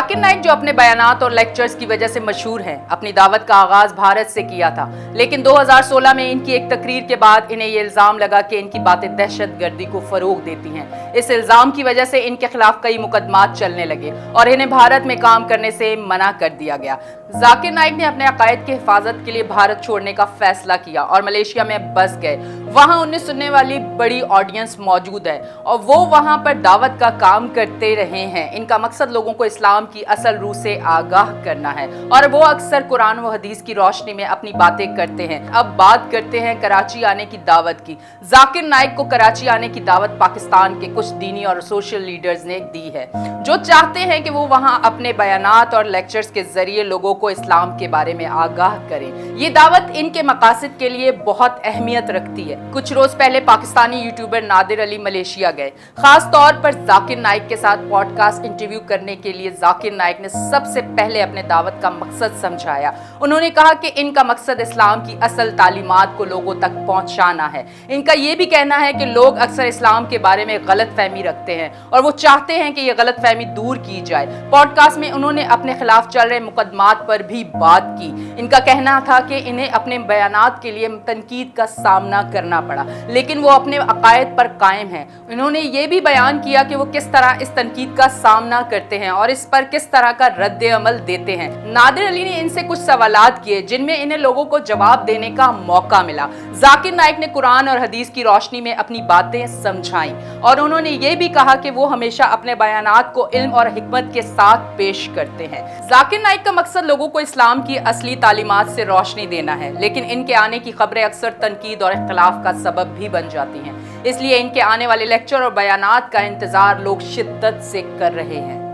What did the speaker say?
जाकिर नाइक जो अपने बयानात और लेक्चर्स की वजह से मशहूर हैं, अपनी दावत का आगाज भारत से किया था, लेकिन 2016 में इनकी एक तकरीर के बाद इन्हें ये इल्जाम लगा कि इनकी बातें दहशतगर्दी को फरोग देती हैं। इस इल्जाम की वजह से इनके खिलाफ कई मुकदमात चलने लगे और इन्हें भारत में काम करने से मना कर दिया गया। जाकिर नाइक ने अपने अकायद की हिफाजत के लिए भारत छोड़ने का फैसला किया और मलेशिया में बस गए। वहां उन्हें सुनने वाली बड़ी ऑडियंस मौजूद है और वो वहां पर दावत का काम करते रहे हैं। इनका मकसद लोगों को इस्लाम की असल रूह से आगाह करना है और वो अक्सर कुरान व हदीस की रोशनी में अपनी बातें करते हैं। अब बात करते हैं कराची आने की दावत की। जाकिर नाइक को कराची आने की दावत पाकिस्तान के कुछ दीनी और सोशल लीडर्स ने दी है, जो चाहते हैं कि वो वहां अपने बयानात और लेक्चर्स के जरिए लोगों को इस्लाम के बारे में आगाह करें। ये दावत इनके मकासद के लिए बहुत अहमियत रखती है। कुछ रोज पहले पाकिस्तानी यूट्यूबर नादिर अली मलेशिया गए, खास तौर पर जाकिर नाइक के साथ पॉडकास्ट इंटरव्यू करने के लिए। जाकिर नाइक ने सबसे पहले अपने दावत का मकसद समझाया। उन्होंने कहा कि इनका मकसद इस्लाम की असल तालीमात को लोगों तक पहुंचाना है। इनका यह भी कहना है कि लोग अक्सर इस्लाम के बारे में गलत फहमी रखते हैं और वो चाहते हैं कि यह गलत फहमी दूर की जाए। पॉडकास्ट में उन्होंने अपने खिलाफ चल रहे मुकदमात पर भी बात की। इनका कहना था कि इन्हें अपने बयानात के लिए तनकीद का सामना करना पड़ा, लेकिन वो अपने अकायद पर कायम हैं। इन्होंने ये भी बयान किया कि वो किस तरह इस तनकीद का सामना करते हैं और इस पर किस तरह का रद्द अमल देते हैं। नादिर अली ने इनसे कुछ सवालात किए जिनमें इन्हें लोगों को जवाब देने का मौका मिला। जाकिर नाइक ने कुरान और हदीस की रोशनी में अपनी बातें समझाई और उन्होंने ये भी कहा कि वो हमेशा अपने बयानात को इल्म और हिकमत के साथ पेश करते हैं। जाकिर नाइक का मकसद लोगों को इस्लाम की असली तालीमात से रोशनी देना है, लेकिन इनके आने की खबरें अक्सर तनकीद और इख्तिलाफ का सबब भी बन जाती हैं। इसलिए इनके आने वाले लेक्चर और बयानात का इंतजार लोग शिद्दत से कर रहे हैं।